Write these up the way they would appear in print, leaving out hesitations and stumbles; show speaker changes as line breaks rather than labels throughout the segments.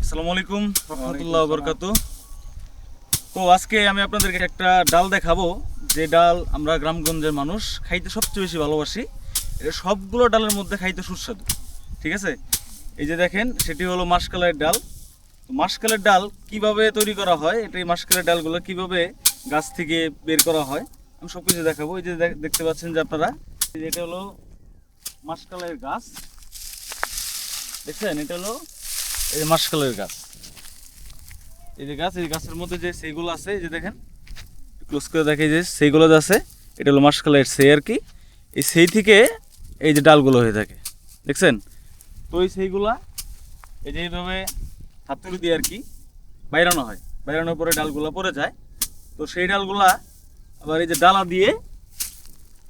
আসসালামু আলাইকুম রহমতুল্লাহ বরকাতু। তো আজকে আমি আপনাদেরকে একটা ডাল দেখাবো, যে ডাল আমরা গ্রামগঞ্জের মানুষ খাইতে সবচেয়ে বেশি ভালোবাসি। এটা সবগুলো ডালের মধ্যে খাইতে সুস্বাদু, ঠিক আছে। এই যে দেখেন, সেটি হলো মাসকলাইয়ের ডাল। মাসকলাইয়ের ডাল কিভাবে তৈরি করা হয়, এটা এই মাসকলাইয়ের ডালগুলো কিভাবে গাছ থেকে বের করা হয় আমি সব কিছু দেখাবো। এই যে দেখতে পাচ্ছেন যে আপনারা, এটা হলো মাসকলাইয়ের গাছ, দেখছেন? এটা হলো এই যে মাসকলাইয়ের গাছ, এই যে গাছ, এই গাছের মধ্যে যে সেইগুলো আছে, এই যে দেখেন ক্লোজ করে দেখে, যে সেইগুলো যে আছে এটা হলো মাসকলাইয়ের সেই আর কি। এই সেই থেকে এই যে ডালগুলো হয়ে থাকে, দেখছেন? তো এই সেইগুলা এই যে এইভাবে হাতুড়ি দিয়ে আর কি বাইরানো হয়, বাইরানোর পরে ডালগুলা পড়ে যায়। তো সেই ডালগুলা আবার এই যে ডালা দিয়ে,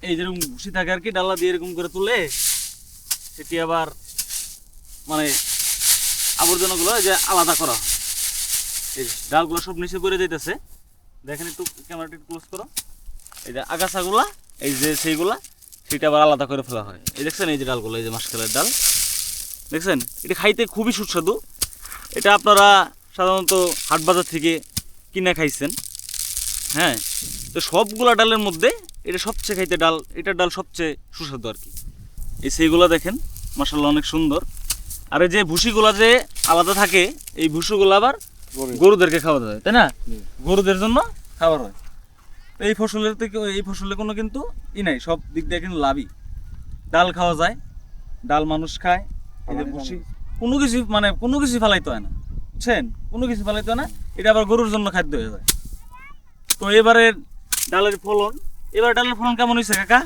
এই যেরকম ভুসি থাকে আর কি, ডালা দিয়ে এরকম করে তুলে সেটি আবার মানে আবর্জনাগুলো যে আলাদা করা হয়। এই ডালগুলো সব নিচে পড়ে যাইতেছে, দেখেন একটু ক্যামেরাটা একটু ক্লোজ করো। এই যে আগাছাগুলা, এই যে সেইগুলা, সেটা আবার আলাদা করে ফেলা হয়। এই দেখছেন এই যে ডালগুলো, এই যে মাসকলাইয়ের ডাল, দেখছেন? এটা খাইতে খুবই সুস্বাদু। এটা আপনারা সাধারণত হাট বাজার থেকে কিনে খাইছেন, হ্যাঁ। তো সবগুলা ডালের মধ্যে এটা সবচেয়ে খাইতে ডাল, এটার ডাল সবচেয়ে সুস্বাদু আর কি। এই সেইগুলা দেখেন মাশাআল্লাহ অনেক সুন্দর। আর এই যে ভুসিগুলা যে আলাদা থাকে, এই ভুসিগুলো আবার গরুদেরকে খাওয়া হয়, তাই না? গরুদের জন্য খাবার হয়। তো এই ফসলের থেকে এই ফসলে কোনো কিন্তু নাই, সব দিক দিয়ে কিন্তু লাভই। ডাল খাওয়া যায়, ডাল মানুষ খায়। এই যে ভুসি কোনো কিছু মানে কোনো কিছু ফেলাইতে হয় না, বুঝছেন? কোনো কিছু ফেলাইতে হয় না, এটা আবার গরুর জন্য খাদ্য হয়ে যায়। তো এবারে ডালের ফলন, এবার ডালের ফলন কেমন হয়েছে কাকা?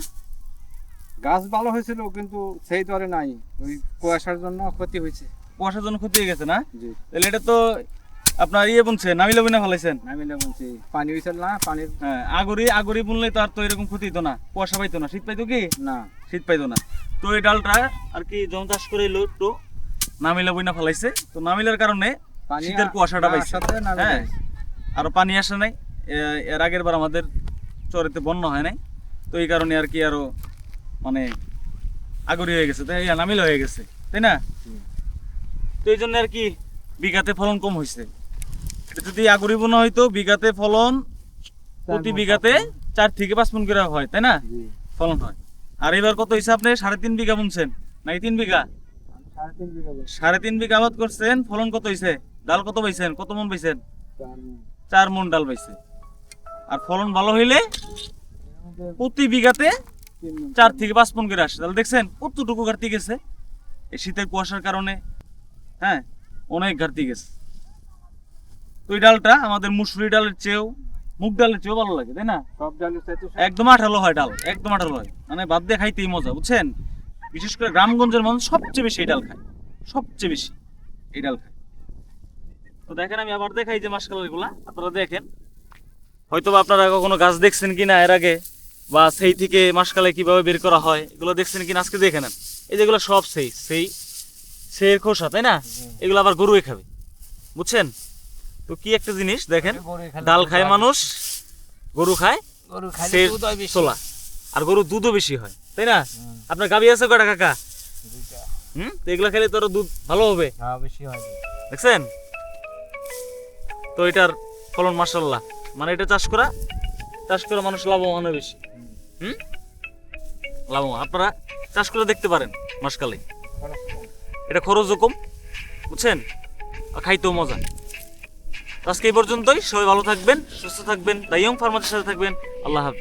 গাছ ভালো হয়েছিল কিন্তু সেই দরে নাই, ওই কুয়াশার জন্য ক্ষতি হয়েছে।
কুয়াশার জন্য ক্ষতি হয়ে গেছে না?
জি,
তাহলে এটা তো আপনার বুনছে নামিলে বুনে ফেলাইছেন।
নামিলে বলছি পানি হয়েছিল না, পানির
হ্যাঁ, আগরি বুনলে তো আর তো এরকম ক্ষতি হতো না, কুয়াশা পাইতো না, শীত পাইতো কি?
না।
শীত পাইতো না। তো এই ডালটা আর কি যখন চাষ করে এলো একটু নামিলা বইনা ফেলাইছে, তো নামিলার কারণে
পানি
শীতের কুয়াশাটা পাইছে,
সাথে নামে
হ্যাঁ।
গেছে।
আরো পানি আসে নাই, এর আগের বার আমাদের চরেতে বন্যা হয় নাই, তো এই কারণে আর কি আরো মানে আগরি হয়ে গেছে, তাই নামিলা হয়ে গেছে, তাই না? তো এই জন্য আর কি বিঘাতে ফলন কম হয়েছে। এটা যদি আগরি বোনা হয়তো বিঘাতে ফলন প্রতি বিঘাতে 4 থেকে 5 মণ করে হয়, তাই না?
জি,
ফলন হয়। আর এবার কত হয়েছে? আপনি 3.5 বিঘা বুনছেন নাকি 3 বিঘা?
3.5 বিঘা বলে।
3.5 বিঘা আবাদ করছেন, ফলন কত হয়েছে? ডাল কত পাইছেন? কত মণ পাইছেন?
4
4 মণ ডাল পাইছে। আর ফলন ভালো হইলে
এর মধ্যে
প্রতি বিঘাতে
3 মণ।
4 থেকে 5 মণ করে আসে। তাহলে দেখছেন কতটুকু ঘাটতি গেছে এই শীতের কুয়াশার কারণে, হ্যাঁ, অনেক ঘাটতি গেছে। তো এই ডালটা আমাদের মুসুরি ডালের চেয়েও, মুগ ডালের চেয়েও ভালো লাগে, তাই না?
সব ডালের চাইতে
একদম আঠালো হয় ডাল, একদম আঠালো হয়, মানে ভাত দিয়ে খাইতেই মজা, বুঝছেন? বিশেষ করে গ্রামগঞ্জের মানুষ সবচেয়ে বেশি এই ডাল খায়, সবচেয়ে বেশি এই ডাল খায়। তো দেখেন আমি আবার দেখাই যে মাসকলাই গুলা, আপনারা দেখেন। হয়তো বা আপনারা কখনো গাছ দেখছেন কিনা এর আগে, বা সেই থেকে মাসকলাই কিভাবে বের করা হয় এগুলো দেখছেন কিনা আজকে দেখে নেন। এই যেগুলো সব সেই খোসা, তাই না? এগুলো আবার গরুই খাবে, বুঝছেন? তো কি একটা জিনিস দেখেন, ডাল খায় মানুষ, গরু খায়
গরু
সেই ছোলা, আর গরুর দুধও বেশি হয়, তাই না? আপনার গাভী আছে কয়টা কাকা? তো এগুলো খেলে তোর দুধ ভালো হবে,
হ্যাঁ বেশি হয়।
দেখছেন? তো এটার ফলন মাশাআল্লাহ, মানে এটা চাষ করা মানুষ লাভবান হয় বেশি। লাভবান, আপনারা চাষ করে দেখতে পারেন মাসকলাই। এটা খরচও কম, বুঝছেন? আর খাইতেও মজা। আজকে এই পর্যন্তই, সবাই ভালো থাকবেন, সুস্থ থাকবেন, দাইয়ং ফার্মাসির সাথে থাকবেন। আল্লাহ হাফেজ।